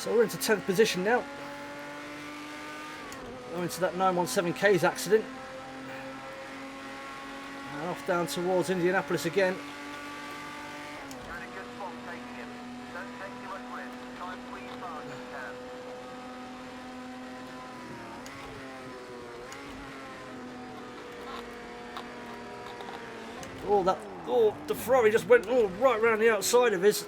So we're into 10th position now. Going into that 917K's accident. And off down towards Indianapolis again. You're in a good spot taking him. Don't take too much risk. Try and squeeze hard if you can. Oh, the Ferrari just went right round the outside of his.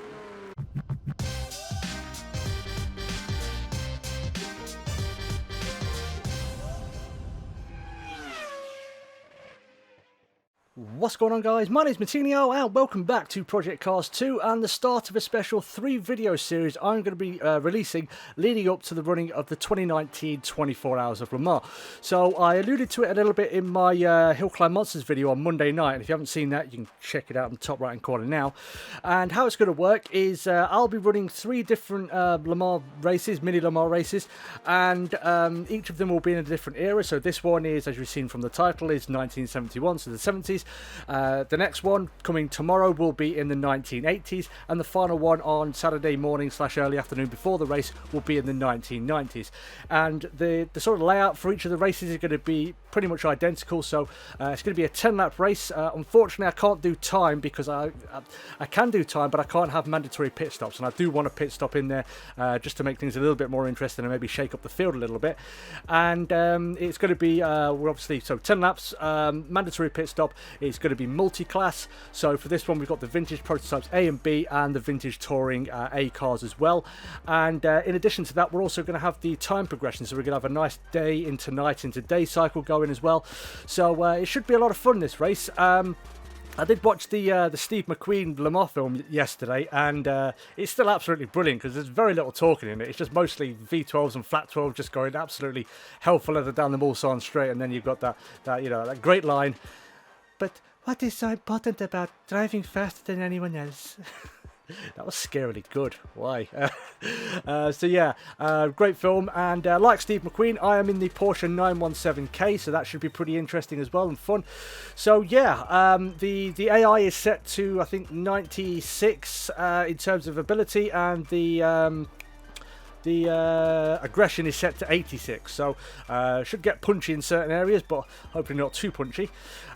What's going on, guys? My name's Martinio and welcome back to Project Cars 2 and the start of a special 3-video series I'm going to be releasing leading up to the running of the 2019 24 Hours of Le Mans. So I alluded to it a little bit in my Hill Climb Monsters video on Monday night, and if you haven't seen that you can check it out in the top right hand corner now. And how it's going to work is I'll be running 3 different Le Mans races, mini Le Mans races, and each of them will be in a different era. So this one is, as you've seen from the title, is 1971, so the 70s. The next one coming tomorrow will be in the 1980s, and the final one on Saturday morning / early afternoon before the race will be in the 1990s. And the sort of layout for each of the races is going to be pretty much identical. So it's going to be a 10-lap race. Unfortunately, I can't do time because I can do time, but I can't have mandatory pit stops, and I do want a pit stop in there just to make things a little bit more interesting and maybe shake up the field a little bit. And it's going to be we're obviously 10 laps, mandatory pit stop. It's going to be multi-class. So for this one we've got the vintage prototypes A and B and the vintage touring A cars as well. And in addition to that, we're also going to have the time progression, so we're going to have a nice day into night into day cycle going as well. So it should be a lot of fun, this race. I did watch the Steve McQueen Le Mans film yesterday, and it's still absolutely brilliant because there's very little talking in it. It's just mostly V12s and flat 12 just going absolutely hell for leather down the Mulsanne straight, and then you've got that great line. But what is so important about driving faster than anyone else? That was scarily good. Why? So yeah, great film. And like Steve McQueen, I am in the Porsche 917K, so that should be pretty interesting as well and fun. So yeah, the AI is set to, I think, 96 in terms of ability, and the aggression is set to 86, so should get punchy in certain areas, but hopefully not too punchy.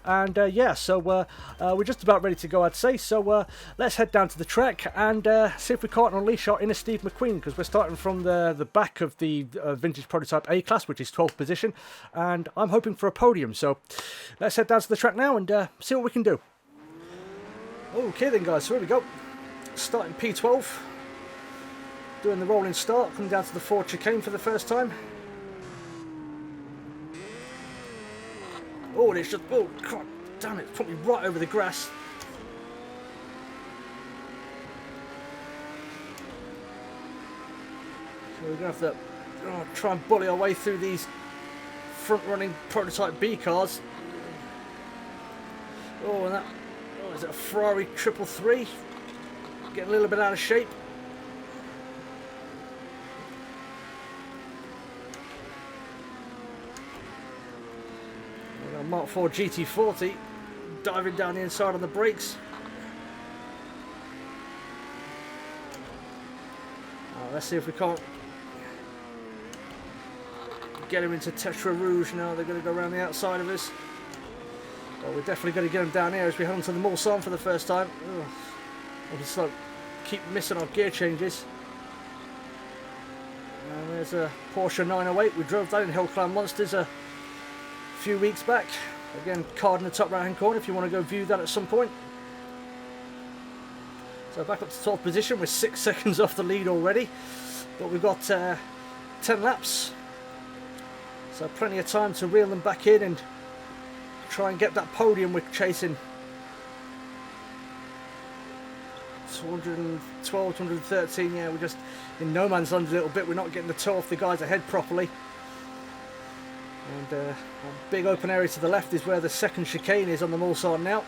And yeah, so we're just about ready to go, I'd say. So let's head down to the track and see if we can't unleash our inner Steve McQueen, because we're starting from the back of the vintage prototype A class, which is 12th position, and I'm hoping for a podium. So let's head down to the track now and see what we can do. Okay then, guys, so here we go. Starting P12. Doing the rolling start, coming down to the Ford chicane for the first time. Oh, and it's just, oh, God damn it, put me right over the grass. So we're going to have to try and bully our way through these front-running prototype B cars. Oh, and that, is it a Ferrari 333? Getting a little bit out of shape. Mark IV GT40 diving down the inside on the brakes. Let's see if we can't get him into Tetra Rouge now. They're going to go around the outside of us. Well, we're definitely going to get him down here as we head onto the Mulsanne for the first time. We'll just keep missing our gear changes. And there's a Porsche 908. We drove that in Hill Climb Monsters few weeks back. Again, card in the top right hand corner if you want to go view that at some point. So back up to 12th position. We're 6 seconds off the lead already, but we've got 10 laps, so plenty of time to reel them back in and try and get that podium we're chasing. 212, 213, yeah, we're just in no man's land a little bit. We're not getting the toe off the guys ahead properly. And a big open area to the left is where the second chicane is on the Mulsanne now.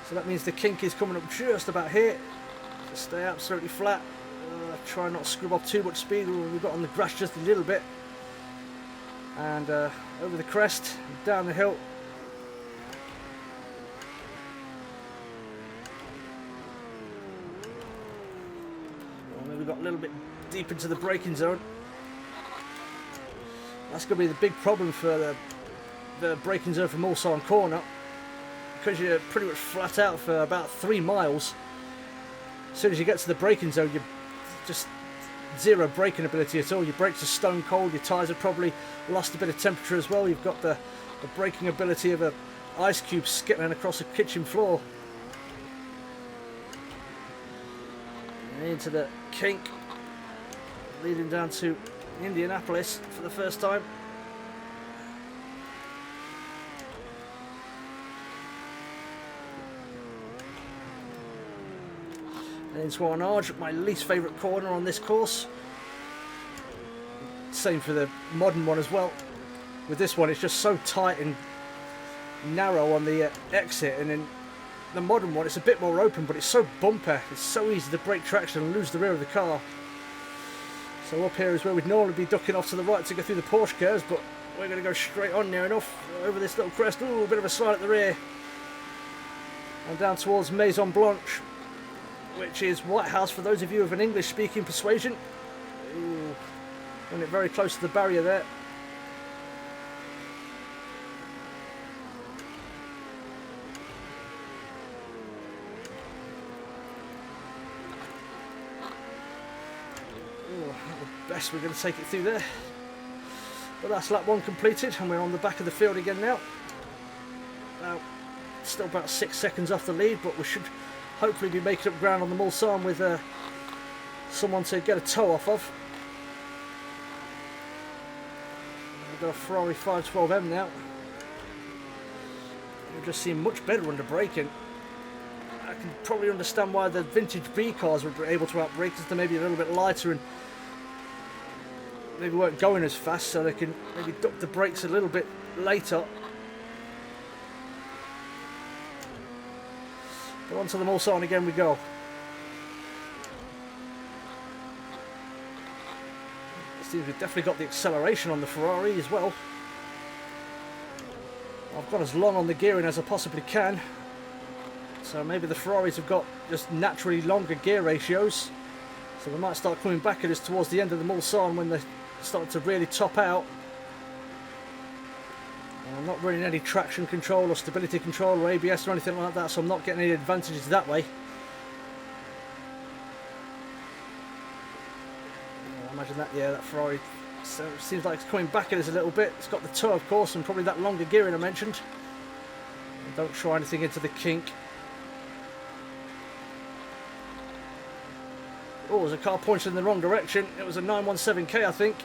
So that means the kink is coming up just about here. Just stay absolutely flat. Try not to screw up too much speed. We've got on the grass just a little bit. And over the crest, down the hill. We've got a little bit deep into the braking zone. That's going to be the big problem for the braking zone from Mulsanne Corner, because you're pretty much flat out for about 3 miles. As soon as you get to the braking zone, you just zero braking ability at all. Your brakes are stone cold, your tyres have probably lost a bit of temperature as well. You've got the braking ability of an ice cube skittering across a kitchen floor. And into the kink, leading down to Indianapolis for the first time. And into Arnage, my least favourite corner on this course. Same for the modern one as well. With this one, it's just so tight and narrow on the exit, and in the modern one, it's a bit more open, but it's so bumpy. It's so easy to break traction and lose the rear of the car. So up here is where we'd normally be ducking off to the right to go through the Porsche curves, but we're going to go straight on near enough over this little crest. Ooh, a bit of a slide at the rear. And down towards Maison Blanche, which is White House for those of you of an English-speaking persuasion. Ooh, and it very close to the barrier there. Best we're going to take it through there. But that's lap 1 completed, and we're on the back of the field again now. Still about 6 seconds off the lead, but we should hopefully be making up ground on the Mulsanne with someone to get a tow off of. We've got a Ferrari 512M now. We've just seen much better under braking. I can probably understand why the vintage B cars were able to outbrake, because they're maybe a little bit lighter and maybe weren't going as fast, so they can maybe duck the brakes a little bit later. But onto the Mulsanne again we go. It seems we've definitely got the acceleration on the Ferrari as well. I've got as long on the gearing as I possibly can, so maybe the Ferraris have got just naturally longer gear ratios, so they might start coming back at us towards the end of the Mulsanne when they start to really top out. I'm not running any traction control or stability control or ABS or anything like that, so I'm not getting any advantages that way. Imagine that, yeah, that Ferrari seems like it's coming back at us a little bit. It's got the toe, of course, and probably that longer gearing I mentioned. Don't try anything into the kink. Oh, there's a car pointing in the wrong direction. It was a 917K, I think.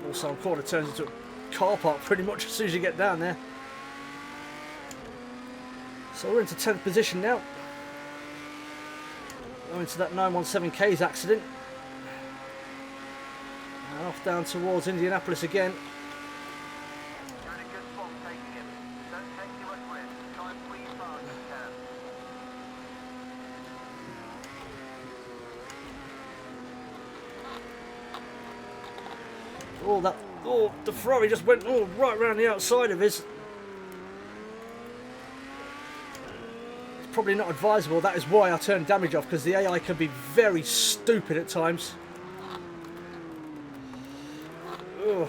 Mulsanne Corner turns into a car park pretty much as soon as you get down there. So we're into 10th position now. Going into that 917K's accident. And off down towards Indianapolis again. You're in a good spot taking him. Don't take too much risk. Try and squeeze hard if you can. Oh, the Ferrari just went right around the outside of his. It's probably not advisable. That is why I turned damage off, because the AI can be very stupid at times. Ugh.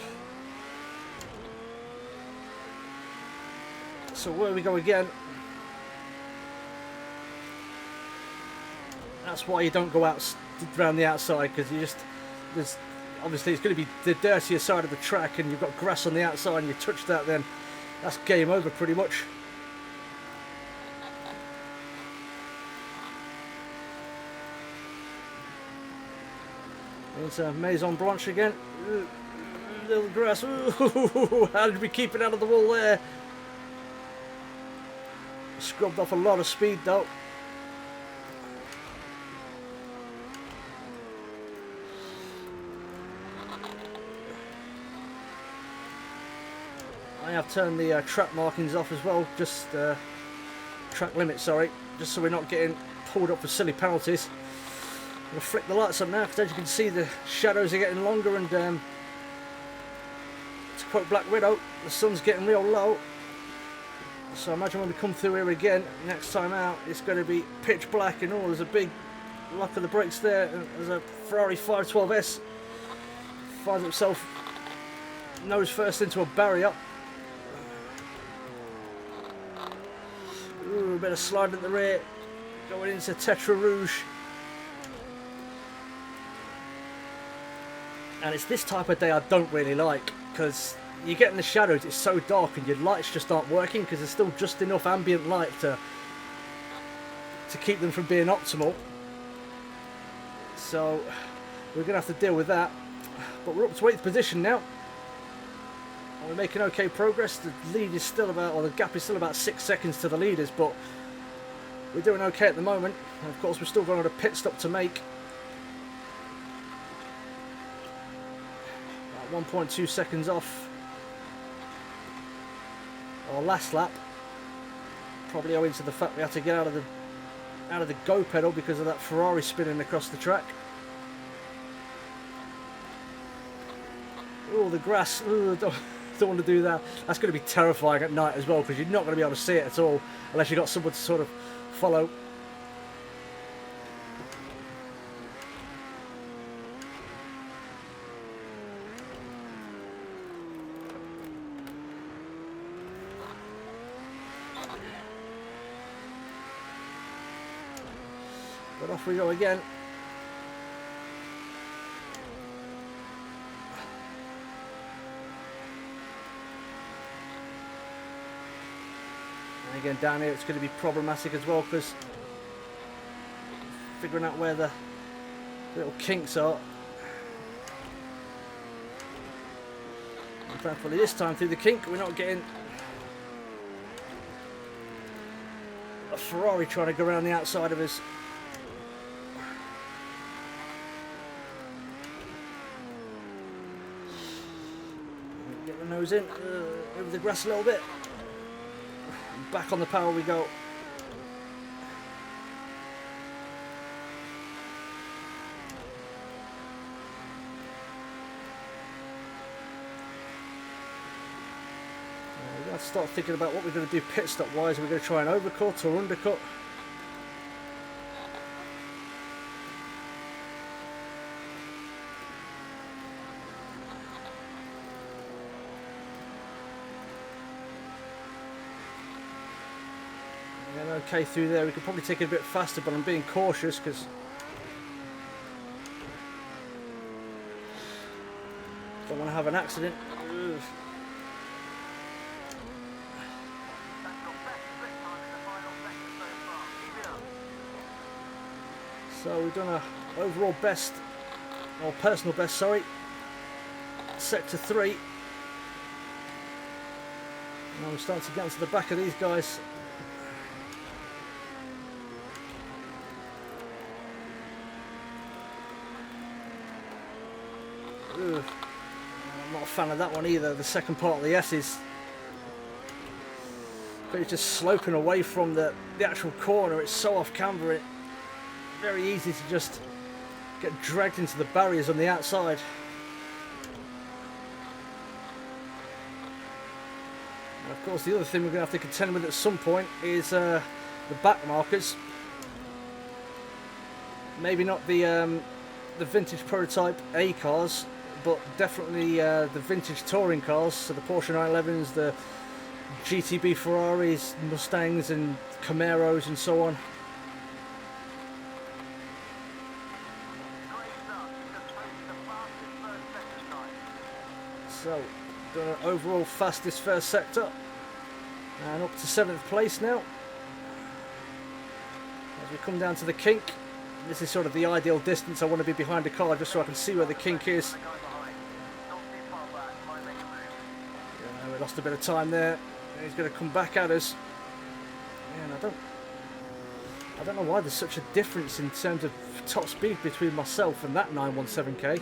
So where we go again. That's why you don't go out around the outside, because you just obviously it's going to be the dirtier side of the track, and you've got grass on the outside, and you touch that, then that's game over pretty much. Into Maison Blanche again. Little grass. Ooh, how did we keep it out of the wall there? Scrubbed off a lot of speed though. I have turned the track markings off as well, just track limit, sorry, just so we're not getting pulled up for silly penalties. I'm going to flick the lights on now, because as you can see the shadows are getting longer, and to quote Black Widow, the sun's getting real low. So imagine when we come through here again, next time out, it's going to be pitch black and all. There's a big lock of the brakes there. And there's a Ferrari 512S. Finds himself nose first into a barrier. Ooh, a bit of slide at the rear. Going into Tetra Rouge. And it's this type of day I don't really like, because you get in the shadows, it's so dark and your lights just aren't working because there's still just enough ambient light to keep them from being optimal. So we're going to have to deal with that. But we're up to 8th position now. And we're making okay progress. The lead is still about, or the gap is still about 6 seconds to the leaders, but we're doing okay at the moment. And of course we're still going on a pit stop to make. 1.2 seconds off our last lap, probably owing to the fact we had to get out of the go pedal because of that Ferrari spinning across the track. Oh, the grass. Ooh, don't want to do that. That's going to be terrifying at night as well, because you're not going to be able to see it at all unless you've got someone to sort of follow. But off we go again. And again down here it's going to be problematic as well, because figuring out where the little kinks are. And thankfully this time through the kink we're not getting a Ferrari trying to go around the outside of us. Nose in, over the grass a little bit. Back on the power we go. We're going to start thinking about what we're going to do pit stop wise. We're going to try and overcut or undercut. Okay through there, we could probably take it a bit faster, but I'm being cautious because don't want to have an accident. Ugh. So we've done a overall best, or personal best, sorry, sector 3. Now we're starting to get onto the back of these guys. Ugh. I'm not a fan of that one either, the second part of the S's. But it's just sloping away from the actual corner. It's so off camber, it's very easy to just get dragged into the barriers on the outside. And of course the other thing we're going to have to contend with at some point is the back markers. Maybe not the vintage prototype A cars, but definitely the vintage touring cars, so the Porsche 911s, the GTB Ferraris, Mustangs and Camaros and so on. So, done an overall fastest first sector, and up to 7th place now. As we come down to the kink, this is sort of the ideal distance I want to be behind the car, just so I can see where the kink is. Yeah, we lost a bit of time there. He's going to come back at us. And I don't know why there's such a difference in terms of top speed between myself and that 917K.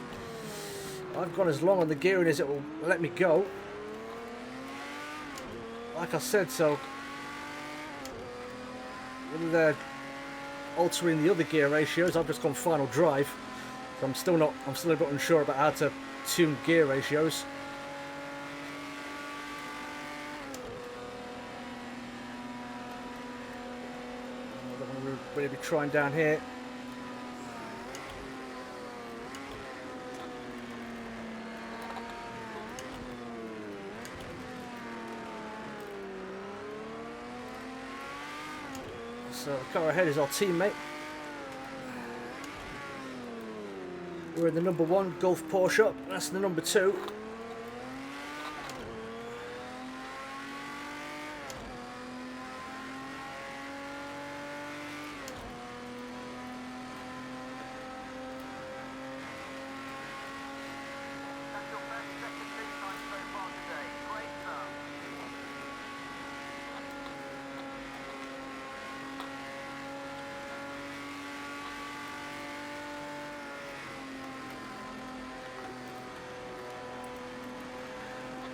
I've gone as long on the gearing as it will let me go. Like I said, so whether they're altering the other gear ratios, I've just gone final drive. So I'm still a bit unsure about how to tune gear ratios. We'll be trying down here. So the car ahead is our teammate. We're in the number 1 Golf Porsche. That's the number 2. That's your 32nd seat time so far today. Great stuff.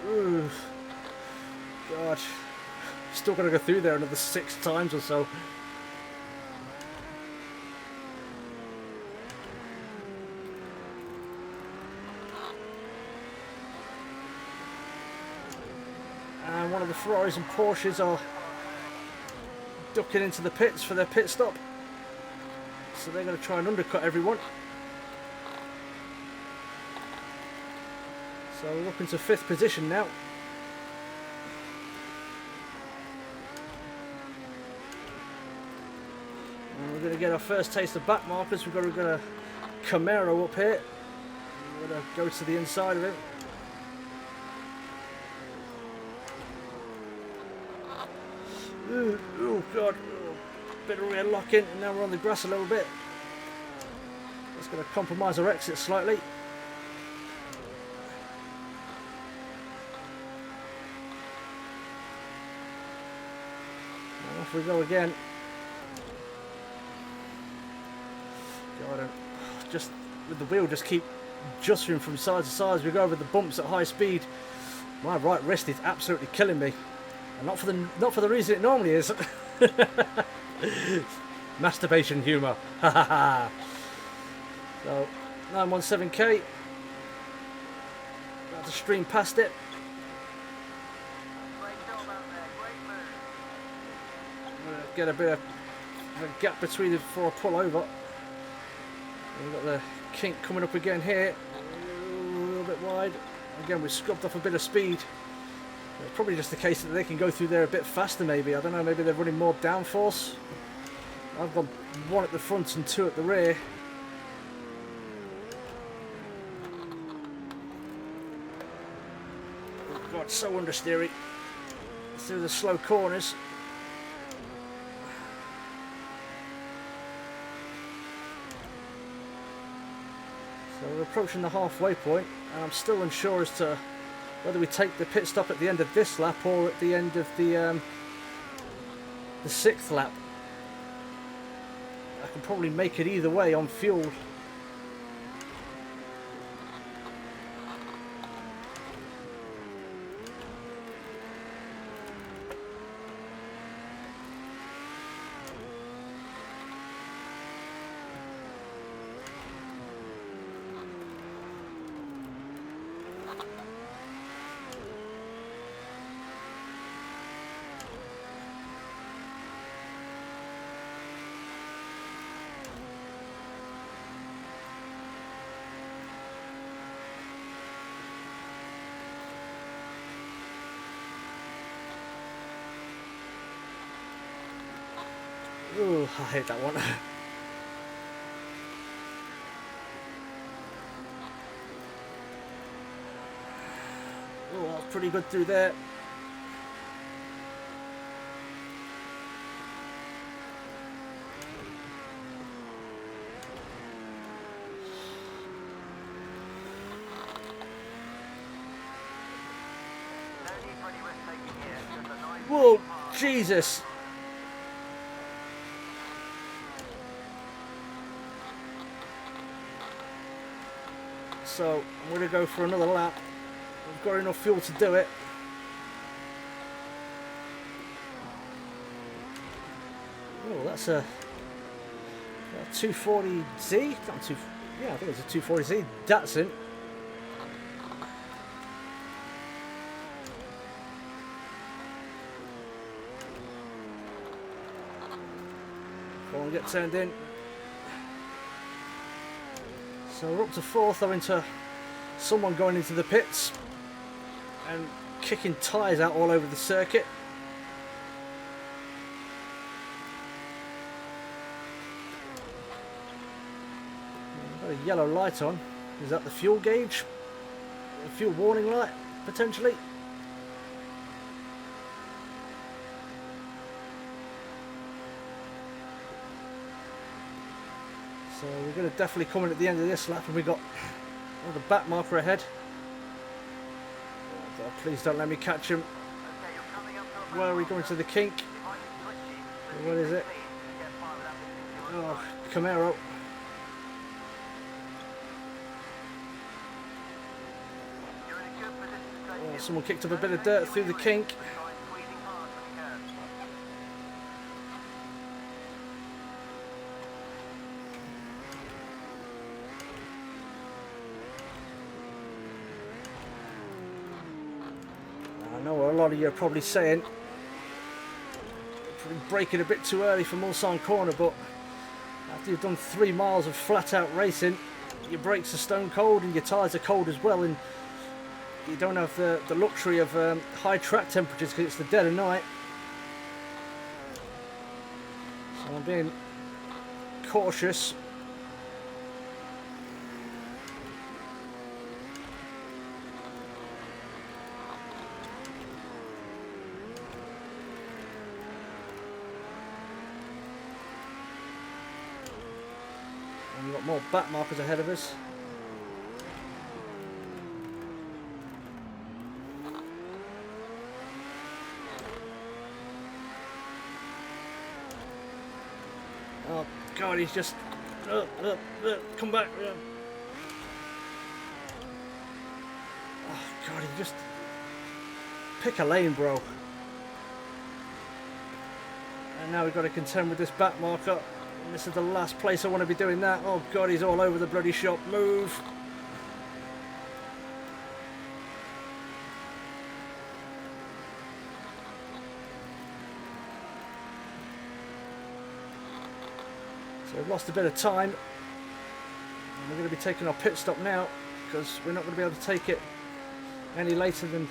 Ooh. God. Still got to go through there another 6 times or so. And one of the Ferraris and Porsches are ducking into the pits for their pit stop. So they're going to try and undercut everyone. So we're up into 5th position now. And we're going to get our first taste of back markers. We've got a Camaro up here. We're going to go to the inside of it. Ooh, oh God, bit of rear lock in, and now we're on the grass a little bit. That's going to compromise our exit slightly. And off we go again. God, just with the wheel, just keep adjusting from side to side as we go over the bumps at high speed. My right wrist is absolutely killing me. And not for the reason it normally is. Masturbation humour. So 917k. About to stream past it. Great job out there. Great move. I'm gonna get a bit of a gap between them before I pull over. We've got the kink coming up again here. A little bit wide. Again, we've scrubbed off a bit of speed. It's probably just the case that they can go through there a bit faster maybe. I don't know, maybe they're running more downforce. I've got 1 at the front and 2 at the rear. Oh God, so understeery. Through the slow corners. So we're approaching the halfway point, and I'm still unsure as to whether we take the pit stop at the end of this lap or at the end of the 6th lap. I can probably make it either way on fuel. Ooh, I hate that one. Oh, that's pretty good through there. No need for any risk taking here. Just a nice Whoa, pass. Jesus. So I'm going to go for another lap. I've got enough fuel to do it. Oh, that's a 240Z. Not two, yeah, I think it's a 240Z Datsun. want to get turned in. So we're up to fourth, owing to someone going into the pits and kicking tyres out all over the circuit. Got a yellow light on. Is that the fuel gauge? A fuel warning light, potentially? So we're going to definitely come in at the end of this lap, and we've got another back marker ahead. Oh, please don't let me catch him. Okay, you're coming up to a Where are we going to the kink? What is it? Oh, Camaro. You're in a good position to take Oh, him. someone kicked up a bit of dirt through the kink. Try squeezing hard when you can. I know what a lot of you are probably saying, probably braking a bit too early for Mulsanne Corner, but after you've done 3 miles of flat out racing, your brakes are stone cold and your tyres are cold as well, and you don't have the luxury of high track temperatures because it's the dead of night. So I'm being cautious. And we've got more back markers ahead of us. Oh God, he's just come back. Oh God, he just pick a lane, bro. And now we've got to contend with this back marker. And this is the last place I want to be doing that. Oh God, he's all over the bloody shop. Move. So we've lost a bit of time. And we're going to be taking our pit stop now because we're not going to be able to take it any later than...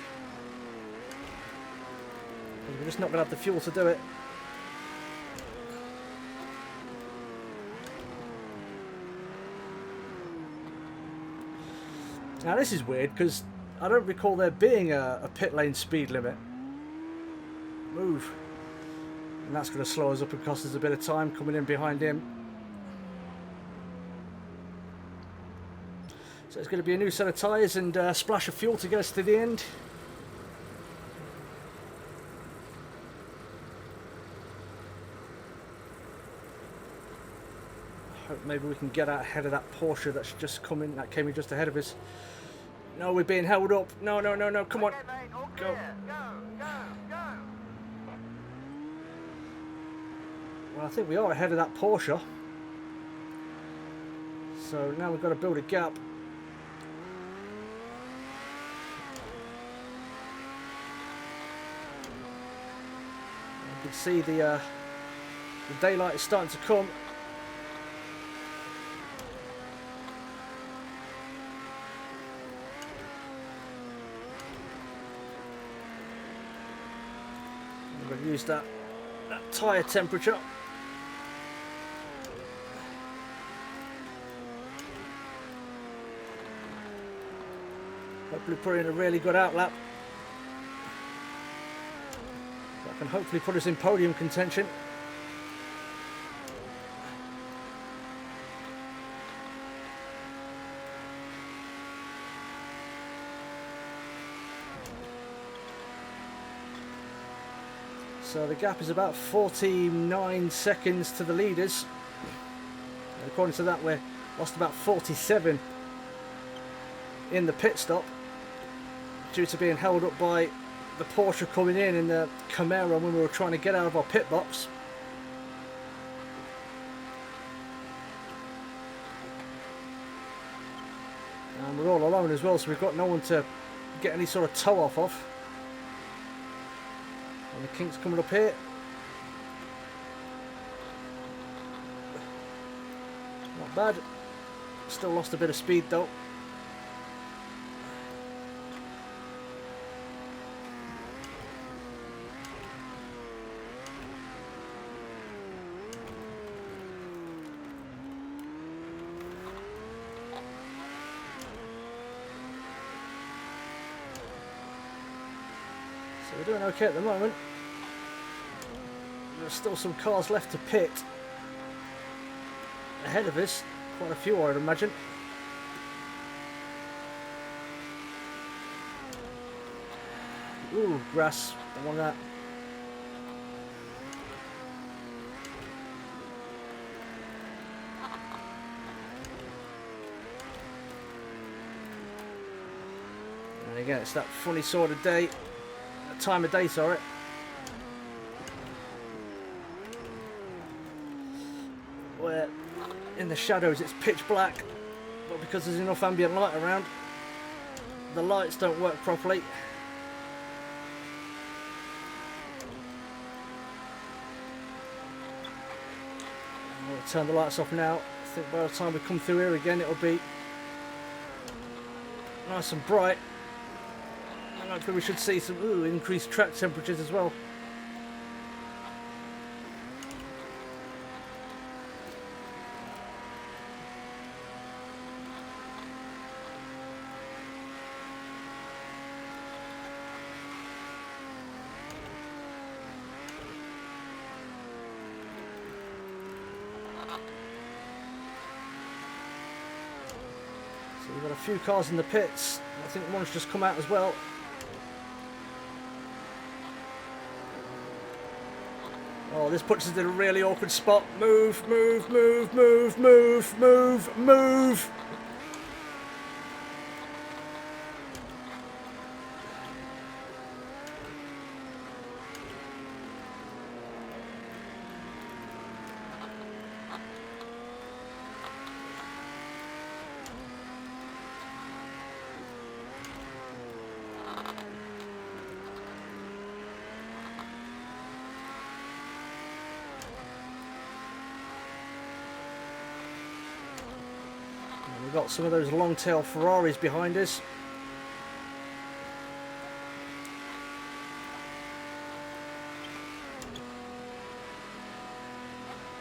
We're just not going to have the fuel to do it. Now this is weird because I don't recall there being a pit lane speed limit. Move. And that's going to slow us up and cost us a bit of time coming in behind him. So it's going to be a new set of tyres and a splash of fuel to get us to the end. Hope maybe we can get out ahead of that Porsche that's just come in, that came in just ahead of us. No, we're being held up. No, no, no, no, come on. Okay, mate, all Go. clear. Go. Well, I think we are ahead of that Porsche. So now we've got to build a gap. You can see the daylight is starting to come. I'm going to use that tyre temperature. Hopefully put in a really good outlap. That can hopefully put us in podium contention. So the gap is about 49 seconds to the leaders. And according to that, we're lost about 47 in the pit stop due to being held up by the Porsche coming in the Camaro when we were trying to get out of our pit box. And we're all alone as well, so we've got no one to get any sort of tow off of. And the kink's coming up here. Not bad. Still lost a bit of speed though. So we're doing okay at the moment. There's still some cars left to pit ahead of us. Quite a few, I'd imagine. Ooh, grass. Don't want that. And again, it's that funny sort of day. Time of day, sorry. Where in the shadows it's pitch black, but because there's enough ambient light around, the lights don't work properly. I'll turn the lights off now. I think by the time we come through here again, it'll be nice and bright. And hopefully we should see some increased track temperatures as well. So we've got a few cars in the pits. I think one's just come out as well. Oh, this puts us in a really awkward spot. Move, move, move, move, move, move, move. We've got some of those long-tail Ferraris behind us.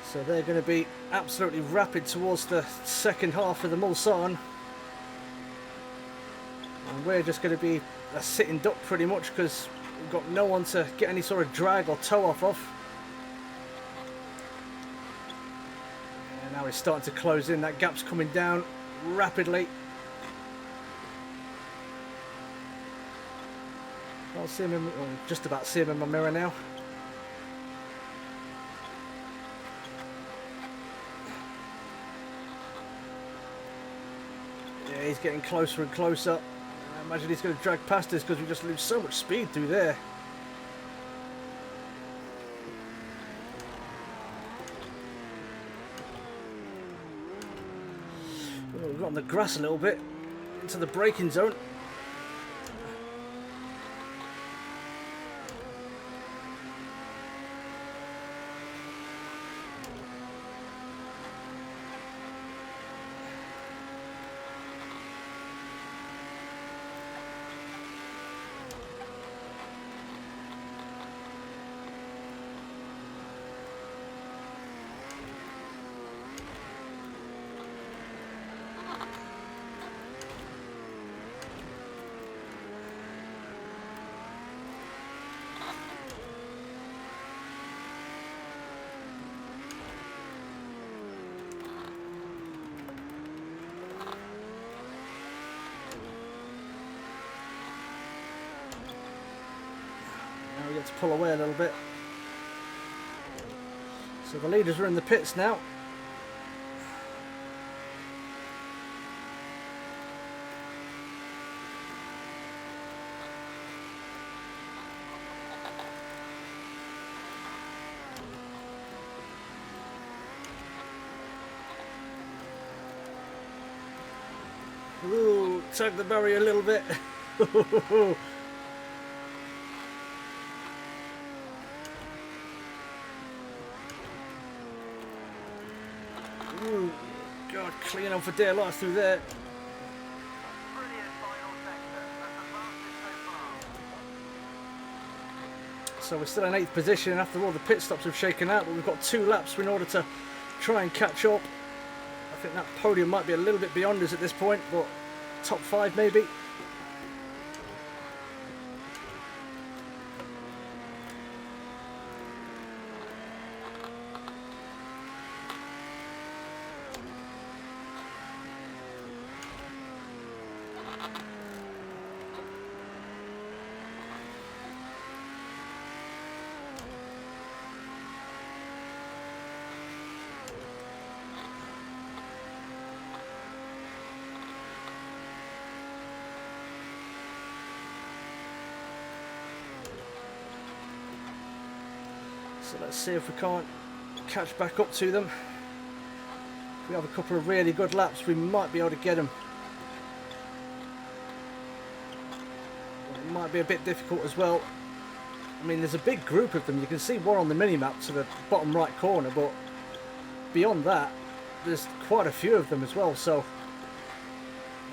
So they're going to be absolutely rapid towards the second half of the Mulsanne. And we're just going to be a sitting duck pretty much because we've got no one to get any sort of drag or tow off of. And now it's starting to close in. That gap's coming down rapidly. I'll see him in, or just about see him in my mirror now. Yeah, he's getting closer and closer. I imagine he's going to drag past us because we just lose so much speed through there. Oh, we've got on the grass a little bit into the braking zone. Now we get to pull away a little bit. So the leaders are in the pits now. Ooh, tug the barrier a little bit. Ooh, God, clinging on for dear life through there. Brilliant final sector. That's the fastest so far. So we're still in 8th position after all the pit stops have shaken out, but we've got 2 laps in order to try and catch up. I think that podium might be a little bit beyond us at this point, but top 5 maybe. So let's see if we can't catch back up to them. If we have a couple of really good laps, we might be able to get them. But it might be a bit difficult as well. I mean, there's a big group of them. You can see one on the mini-map to the bottom right corner, but beyond that, there's quite a few of them as well. So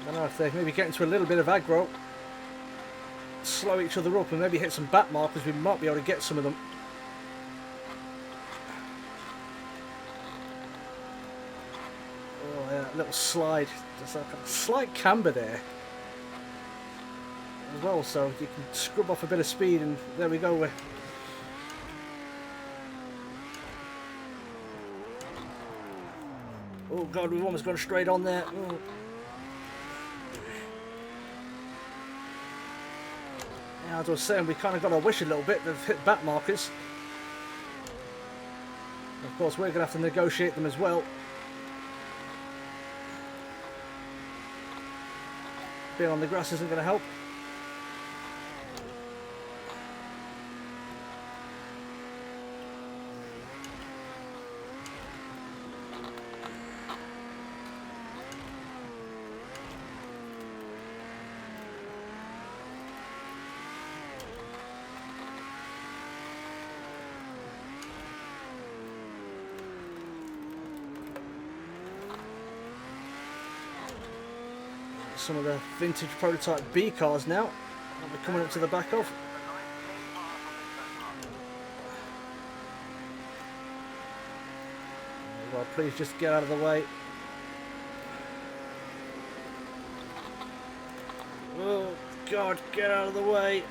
I don't know if they maybe get into a little bit of aggro, slow each other up and maybe hit some back markers. We might be able to get some of them. Little slide, there's like a slight camber there as well, so you can scrub off a bit of speed, and there we go. Oh god, we've almost gone straight on there. Oh. Yeah, as I was saying, we kind of got our wish a little bit. They've hit back markers. Of course, we're going to have to negotiate them as well. Being on the grass isn't going to help. Some of the vintage prototype B cars now that we're coming up to the back of. Well, please just get out of the way. Oh god, get out of the way.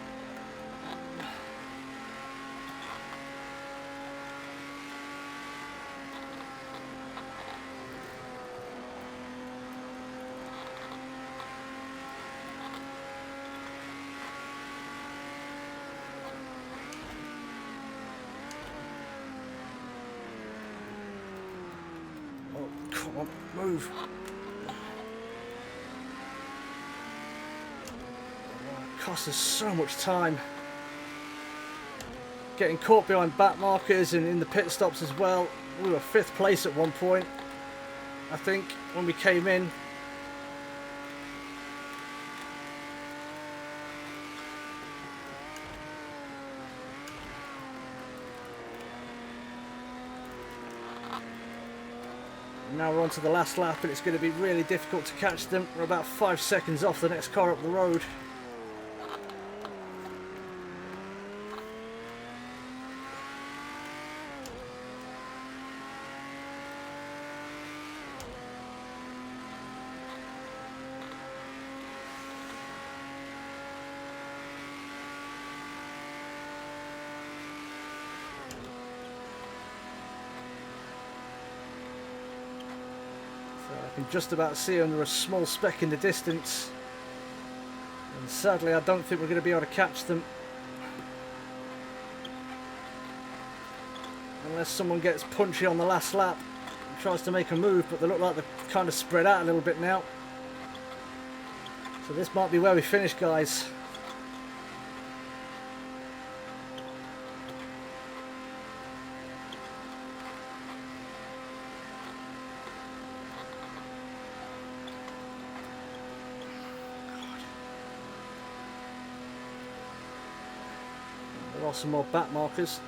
Come on, move. It costs us so much time. Getting caught behind back markers and in the pit stops as well. We were 5th place at one point, I think, when we came in. Now we're on to the last lap, and it's going to be really difficult to catch them. We're about 5 seconds off the next car up the road. I can just about see them. They're a small speck in the distance, and sadly I don't think we're going to be able to catch them unless someone gets punchy on the last lap and tries to make a move, but they look like they're kind of spread out a little bit now. So this might be where we finish, guys. There are some more back markers.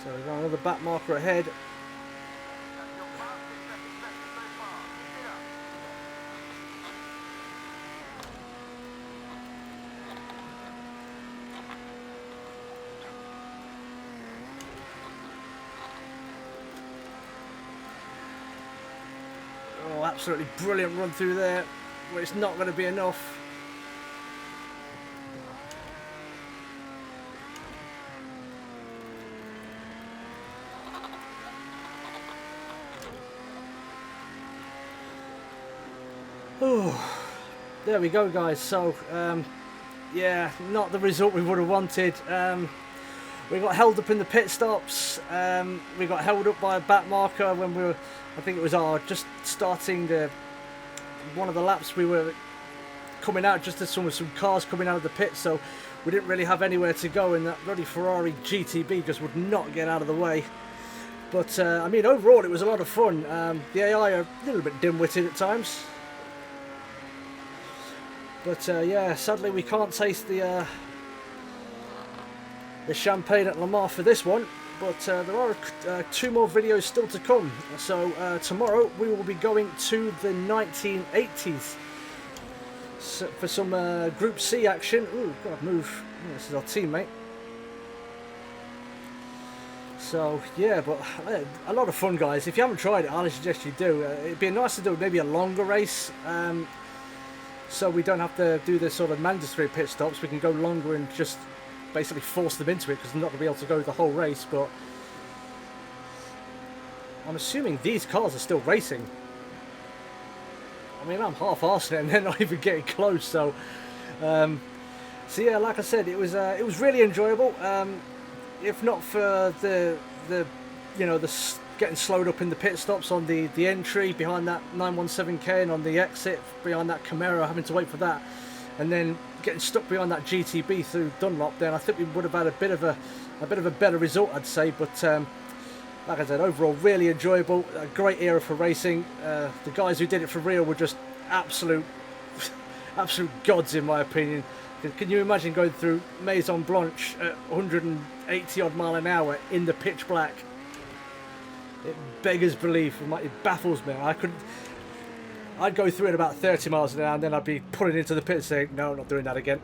So we've got another back marker ahead. That's your fastest second session so far. Keep it up. Oh, absolutely brilliant run through there, but it's not going to be enough. Oh, there we go, guys. So, yeah, not the result we would have wanted. We got held up in the pit stops. We got held up by a back marker when we were, I think it was just starting one of the laps. We were coming out just as some cars coming out of the pit, so we didn't really have anywhere to go, and that bloody Ferrari GTB just would not get out of the way. But I mean, overall, it was a lot of fun. The AI are a little bit dim-witted at times. But yeah, sadly we can't taste the champagne at Le Mans for this one. But there are 2 more videos still to come. So tomorrow we will be going to the 1980s for some Group C action. Ooh, gotta move. Oh, this is our teammate. So yeah, but a lot of fun, guys. If you haven't tried it, I highly suggest you do. It'd be nice to do maybe a longer race. So we don't have to do the sort of mandatory pit stops. We can go longer and just basically force them into it, because they're not going to be able to go the whole race. But I'm assuming these cars are still racing. I mean, I'm half-arsing it and they're not even getting close. So yeah, like I said, it was really enjoyable. If not for the getting slowed up in the pit stops on the entry behind that 917K, and on the exit behind that Camaro, having to wait for that, and then getting stuck behind that GTB through Dunlop, then I think we would have had a bit of a better result, I'd say. But like I said, overall really enjoyable, a great era for racing. The guys who did it for real were just absolute gods, in my opinion. Can you imagine going through Maison Blanche at 180 odd mile an hour in the pitch black? It beggars belief. It baffles me. I'd go through it about 30 miles an hour, and then I'd be pulling into the pit saying, no, I'm not doing that again.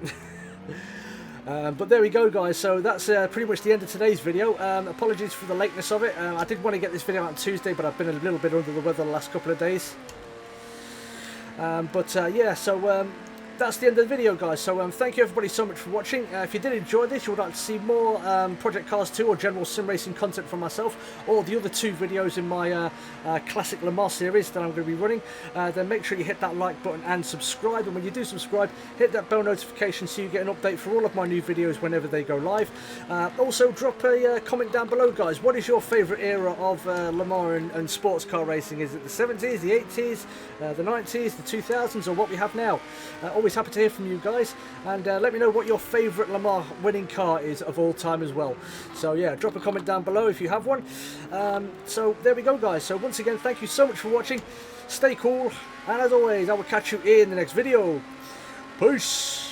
But there we go, guys. So that's pretty much the end of today's video. Apologies for the lateness of it. I did want to get this video out on Tuesday, but I've been a little bit under the weather the last couple of days. Yeah, so that's the end of the video, guys. So thank you everybody so much for watching. If you did enjoy this, you would like to see more Project Cars 2 or general sim racing content from myself, or the other 2 videos in my classic Le Mans series that I'm going to be running, then make sure you hit that like button and subscribe. And when you do subscribe, hit that bell notification so you get an update for all of my new videos whenever they go live. Also drop a comment down below, guys. What is your favourite era of Le Mans and sports car racing? Is it the 70s, the 80s, the 90s, the 2000s, or what we have now? Always happy to hear from you guys, and let me know what your favourite Le Mans winning car is of all time as well. So yeah, drop a comment down below if you have one. So there we go, guys. So once again, thank you so much for watching. Stay cool, and as always, I will catch you in the next video. Peace.